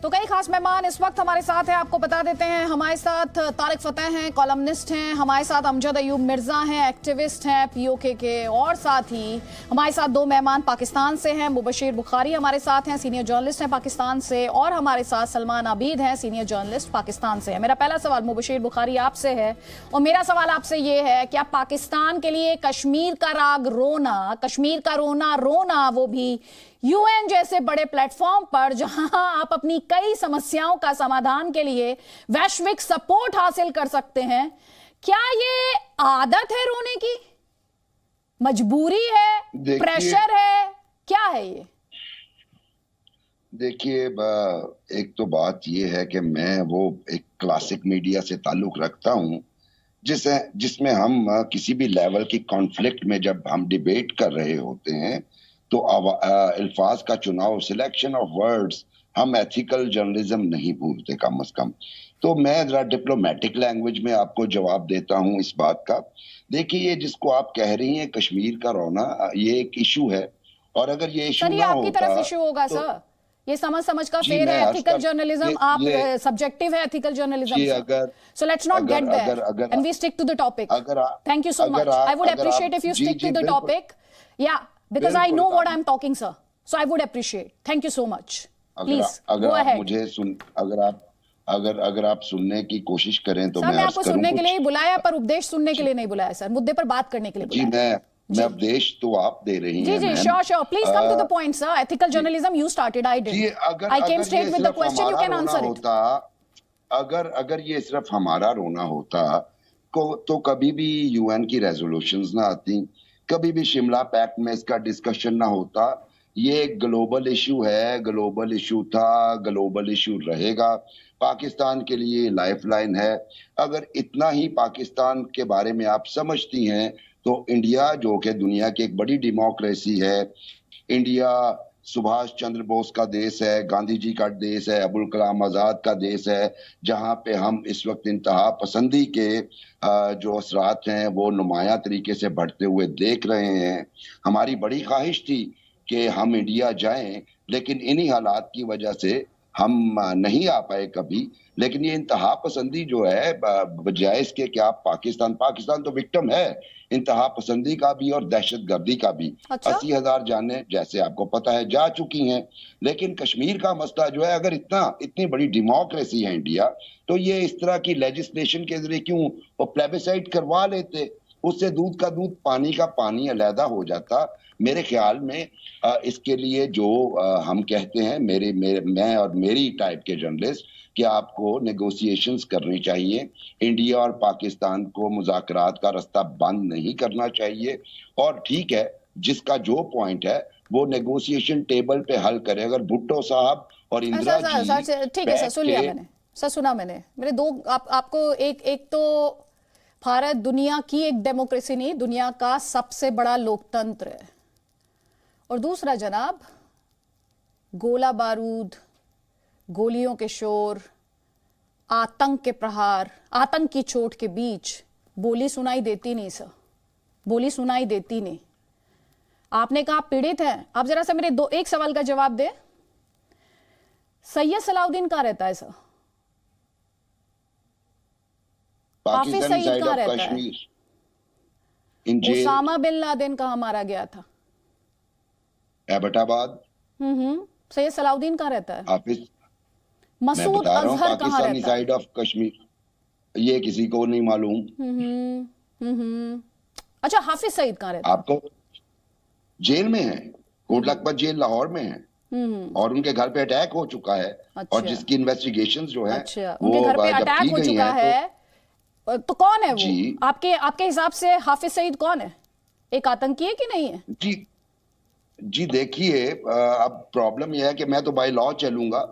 तो कई खास मेहमान इस वक्त हमारे साथ हैं, आपको बता देते हैं। हमारे साथ तारिक फतेह हैं, कॉलमनिस्ट हैं। हमारे साथ अमजद अयूब मिर्जा हैं, एक्टिविस्ट हैं पीओके के। और साथ ही हमारे साथ दो मेहमान पाकिस्तान से हैं। मुबशीर बुखारी हमारे साथ हैं, सीनियर जर्नलिस्ट हैं पाकिस्तान से। और हमारे साथ सलमान आबिद हैं, सीनियर जर्नलिस्ट पाकिस्तान से है। मेरा पहला सवाल मुबशीर बुखारी आपसे है, और मेरा सवाल आपसे ये है, क्या पाकिस्तान के लिए कश्मीर का राग रोना, कश्मीर का रोना वो भी यूएन जैसे बड़े प्लेटफॉर्म पर, जहां आप अपनी कई समस्याओं का समाधान के लिए वैश्विक सपोर्ट हासिल कर सकते हैं, क्या ये आदत है रोने की, मजबूरी है, प्रेशर है, क्या है ये? देखिए, एक तो बात ये है कि मैं वो एक क्लासिक मीडिया से ताल्लुक रखता हूं जिसमें हम किसी भी लेवल की कॉन्फ्लिक्ट में जब हम डिबेट कर रहे होते हैं तो अल्फाज का चुनाव, सिलेक्शन ऑफ वर्ड्स, हम एथिकल जर्नलिज्म नहीं भूलते कम से कम। तो मैं जरा डिप्लोमेटिक लैंग्वेज में आपको जवाब देता हूं इस बात का। देखिए, ये जिसको आप कह रही हैं कश्मीर का रोना, ये एक इशू है, और अगर ये इशू ना आपकी होता तरफ इशू होगा तो, सर, ये समझ का फेर है। एथिकल जर्नलिज्म, आप सब्जेक्टिव है ethical journalism, so let's not get there and we stick to the topic. Thank you so much, I would appreciate if you stick to the topic, या because I know what I'm talking, sir, so I would appreciate. Thank you so much. Please go ahead. मुझे अगर आप सुनने की कोशिश करें तो मैं आपको सुनने के लिए ही बुलाया, पर उपदेश सुनने के लिए नहीं बुलाया सर, मुद्दे पर बात करने के लिए बुलाया। मैं उपदेश तो आप दे रही हैं। जी, sure, please come to the point sir. Ethical journalism you started, I didn't. I came straight with the question, you can answer it. अगर ये सिर्फ हमारा रोना होता तो कभी भी यूएन की रेजोल्यूशंस ना आती, कभी भी शिमला पैक्ट में इसका डिस्कशन ना होता। ये एक ग्लोबल इशू है, ग्लोबल इशू था, ग्लोबल इशू रहेगा। पाकिस्तान के लिए लाइफलाइन है। अगर इतना ही पाकिस्तान के बारे में आप समझती हैं तो इंडिया, जो कि दुनिया की एक बड़ी डेमोक्रेसी है, इंडिया सुभाष चंद्र बोस का देश है, गांधी जी का देश है, अबुल कलाम आजाद का देश है, जहां पे हम इस वक्त इंतहा पसंदी के जो असरात हैं वो नुमाया तरीके से बढ़ते हुए देख रहे हैं। हमारी बड़ी ख्वाहिश थी कि हम इंडिया जाएं, लेकिन इन्हीं हालात की वजह से हम नहीं आ पाए कभी। लेकिन ये इंतहा पसंदी जो है, बजाय इसके कि आप पाकिस्तान तो विक्टिम है इंतहा पसंदी का भी और दहशतगर्दी का भी। 80,000 जानें जैसे आपको पता है जा चुकी हैं। लेकिन कश्मीर का मसला जो है, अगर इतनी बड़ी डेमोक्रेसी है इंडिया, तो ये इस तरह की लेजिस्लेशन के जरिए क्यों प्लेबिसाइट करवा लेते? उससे दूध का दूध, पानी का पानी अलहदा हो जाता। मेरे ख्याल में इसके लिए जो हम कहते हैं, मैं और मेरी टाइप के जर्नलिस्ट, कि आपको नेगोशिएशंस करनी चाहिए। इंडिया और पाकिस्तान को मुज़ाकरात का रास्ता बंद नहीं करना चाहिए। और ठीक है, जिसका जो पॉइंट है वो नेगोशिएशन टेबल पे हल करे। अगर भुट्टो साहब और इंदिरा जी, ठीक है सर, सुन लिया मैंने सर, सुना मैंने। मेरे दो आपको एक तो भारत दुनिया की एक डेमोक्रेसी नहीं, दुनिया का सबसे बड़ा लोकतंत्र है, और दूसरा जनाब गोला बारूद, गोलियों के शोर, आतंक के प्रहार, आतंक की चोट के बीच बोली सुनाई देती नहीं सर, बोली सुनाई देती नहीं। आपने कहा पीड़ित हैं, आप जरा सा मेरे एक सवाल का जवाब दे। सैयद सलाउद्दीन कहां रहता है सर? हाफिज सईद कहां रहता है? ओसामा बिन लादेन कहां मारा गया था? एबटाबाद। सैयद सलाउद्दीन कहां रहता है? हाफिज, मसूद अजहर कहां रहता है? साइड ऑफ कश्मीर, ये किसी को नहीं मालूम। अच्छा, हाफिज सईद कहां रहता है? आपको जेल में है, कोट लखपत जेल लाहौर में है, और उनके घर पे अटैक हो चुका है। अच्छा। और जिसकी इन्वेस्टिगेशंस जो है, उनके घर पे अटैक हो चुका है, तो कौन है वो? आपके हिसाब से हाफिज सईद कौन है? एक आतंकी है कि नहीं है? जी देखिए, अब प्रॉब्लम यह है कि मैं तो बाय लॉ चलूंगा,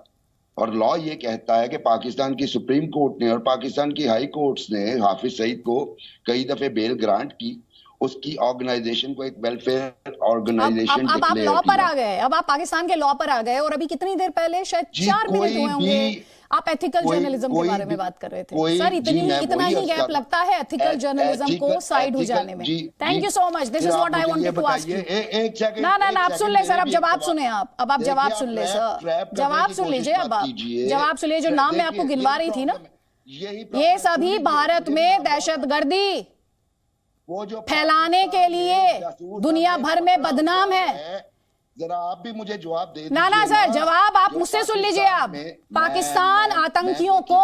और लॉ ये कहता है कि पाकिस्तान की सुप्रीम कोर्ट ने और पाकिस्तान की हाई कोर्ट्स ने हाफिज सईद को कई दफे बेल ग्रांट की। उसकी ऑर्गेनाइजेशन को एक वेलफेयर ऑर्गेनाइजेशन अब आप लॉ पर आ गए, अब आप पाकिस्तान के लॉ पर आ गए, और अभी कितनी देर पहले, शायद 4 मिनट हुए होंगे, आप एथिकल जर्नलिज्म के बारे में बात कर रहे थे सर। इतना ही गैप लगता है एथिकल जर्नलिज्म को साइड हो जाने में। Thank you so much, this is what I wanted to ask you. ना आप सुन ले सर, अब जवाब सुने अब आप जवाब सुन ले सर, जवाब सुन लीजिए। अब आप जवाब सुन लीजिए। जो नाम मैं आपको गिनवा रही थी ना, ये सभी भारत में दहशतगर्दी फैलाने के लिए दुनिया भर में बदनाम है। जरा आप भी मुझे जवाब दे ना सर, जवाब आप मुझसे सुन लीजिए। आप पाकिस्तान आतंकियों को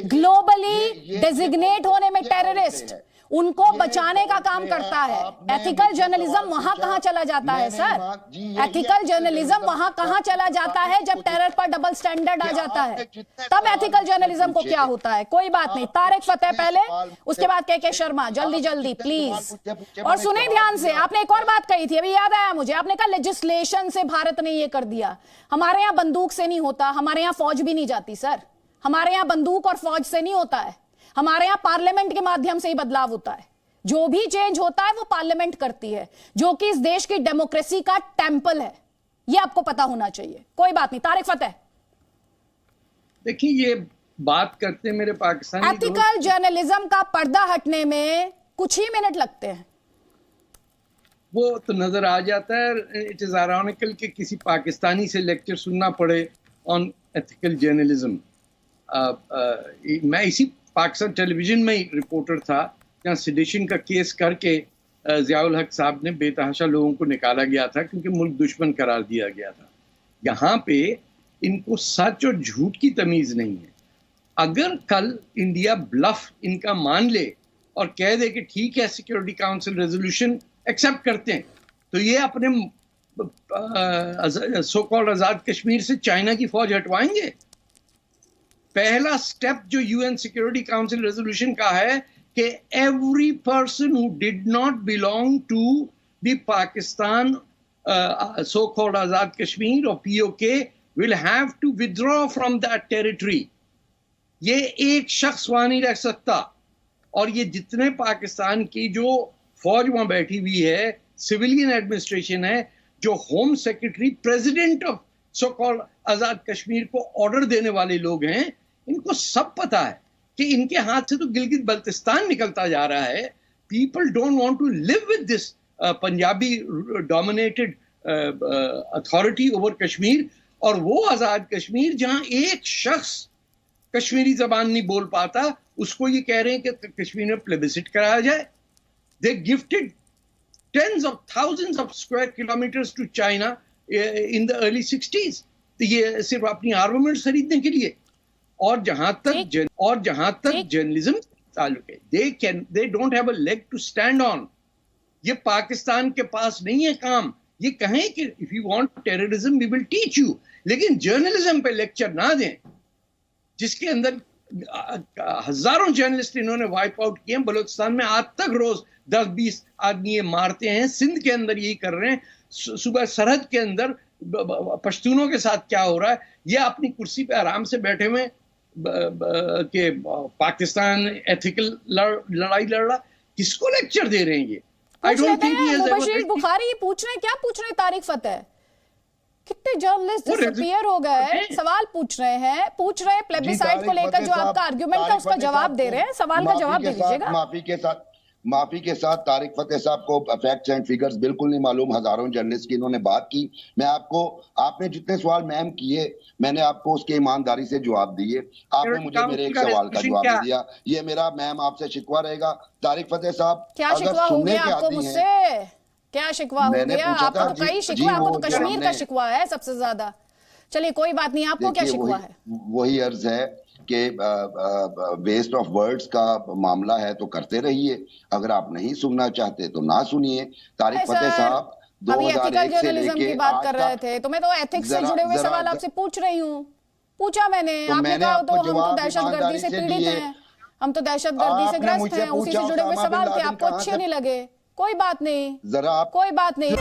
ग्लोबली डेजिग्नेट होने में टेररिस्ट, उनको बचाने का काम करता है। एथिकल जर्नलिज्म वहां कहां चला जाता है सर? एथिकल जर्नलिज्म वहां कहां चला जाता है? जब टेरर पर डबल स्टैंडर्ड आ जाता है, तब एथिकल जर्नलिज्म को क्या होता है? कोई बात नहीं, तारिक फतेह पहले, उसके बाद के शर्मा, जल्दी प्लीज। और सुने ध्यान से, आपने एक और बात कही थी, अभी याद आया मुझे। आपने कहा लेजिस्लेशन से भारत ने ये कर दिया। हमारे यहाँ बंदूक से नहीं होता, हमारे यहाँ फौज भी नहीं जाती सर। हमारे यहाँ बंदूक और फौज से नहीं होता है, हमारे यहां पार्लियामेंट के माध्यम से ही बदलाव होता है। जो भी चेंज होता है वो पार्लियामेंट करती है, जो कि इस देश की डेमोक्रेसी का टेंपल है। ये आपको पता होना चाहिए। कोई बात नहीं, तारिक फतेह। देखिए, ये बात करते मेरे पाकिस्तानी एथिकल जर्नलिज्म का पर्दा हटने में कुछ ही मिनट लगते हैं, वो तो नजर आ जाता है। इट इज आयरॉनिकल कि किसी पाकिस्तानी से लेक्चर सुनना पड़े ऑन एथिकल जर्नलिज्म। मैं इसी पाकिस्तान टेलीविजन में ही रिपोर्टर था जहाँ सेडिशन का केस करके ज़ियाउल हक साहब ने बेतहाशा लोगों को निकाला गया था क्योंकि मुल्क दुश्मन करार दिया गया था। यहाँ पे इनको सच और झूठ की तमीज़ नहीं है। अगर कल इंडिया ब्लफ इनका मान ले और कह दे कि ठीक है सिक्योरिटी काउंसिल रेजोल्यूशन एक्सेप्ट करते हैं, तो ये अपने सो कॉल्ड आज़ाद कश्मीर से चाइना की फौज हटवाएंगे। पहला स्टेप जो यूएन सिक्योरिटी काउंसिल रेजोल्यूशन का है कि every person who did not belong to the Pakistan so called Azad Kashmir और PoK will have to withdraw from that territory. ये एक शख्स वहां नहीं रह सकता। और ये जितने पाकिस्तान की जो फौज वहां बैठी हुई है, सिविलियन एडमिनिस्ट्रेशन है, जो home secretary president of so called Azad Kashmir को ऑर्डर देने वाले लोग हैं, इनको सब पता है कि इनके हाथ से तो गिलगित बल्तिस्तान निकलता जा रहा है। People don't want to live with this Punjabi dominated authority over Kashmir. और वो आजाद कश्मीर जहां एक शख्स कश्मीरी जबान नहीं बोल पाता, उसको ये कह रहे हैं कि कश्मीर में प्लेबिसिट कराया जाए। दे gifted tens of thousands of square kilometers to China in the early 60s। तो ये सिर्फ अपनी आर्मामेंट्स खरीदने के लिए। और जहां तक जर्नलिज्म ताल्लुक है, they don't have a leg to stand on। ये पाकिस्तान के पास नहीं है काम। ये कहें कि if you want terrorism we will teach you, लेकिन जर्नलिज्म पे लेक्चर ना दें, जिसके अंदर हजारों जर्नलिस्ट इन्होंने वाइप आउट किए हैं। बलूचिस्तान में आज तक रोज 10-20 आदमी ये मारते हैं। सिंध के अंदर यही कर रहे हैं। सुबह सरहद के अंदर पश्तूनों के साथ क्या हो रहा है, ये अपनी कुर्सी पे आराम से बैठे हुए कि पाकिस्तान एथिकल लड़ाई लड़ रहा। किसको लेक्चर दे रहे हैं ये? आई डोंट थिंक बुखारी पूछ रहे हैं। क्या पूछ रहे हैं तारिक फतेह? कितने जर्नलिस्ट डिसअपीयर हो गए, सवाल पूछ रहे हैं प्लेबिसाइड को लेकर जो आपका आर्गुमेंट था उसका जवाब दे रहे हैं। सवाल का जवाब दे दीजिएगा। माफी के साथ तारिक फतेह साहब को फैक्ट्स एंड फिगर्स बिल्कुल नहीं मालूम। हजारों जर्नलिस्ट की इन्होंने बात की। मैं आपने जितने सवाल मैम किए, मैंने आपको उसके ईमानदारी से जवाब दिए। आपने मुझे मेरे एक सवाल का जवाब नहीं दिया। ये मेरा मैम आपसे शिकवा रहेगा। तारिक फतेह साहब, क्या शिकवा हो गया आपको मुझसे? क्या शिकवा हो गया आपको? तो कई शिकवा, आपको तो कश्मीर का शिकवा है सबसे ज्यादा। चलिए कोई बात नहीं, आपको क्या शिकवा है? वही अर्ज है कि वेस्ट ऑफ वर्ड्स का मामला है तो करते रहिए, अगर आप नहीं सुनना चाहते तो ना सुनिए। तारिक फतेह साहब 2001 से लेके की बात कर रहे थे, तो मैं तो एथिक्स से जुड़े हुए सवाल आपसे पूछ रही हूँ। पूछा मैंने, आपने कहा तो हम तो दहशतगर्दी से पीड़ित हैं, हम तो दहशतगर्दी से ग्रस्त हैं, उसी से जुड़े हुए सवाल थे, आपको अच्छे नहीं लगे। कोई बात नहीं, जरा कोई बात नहीं।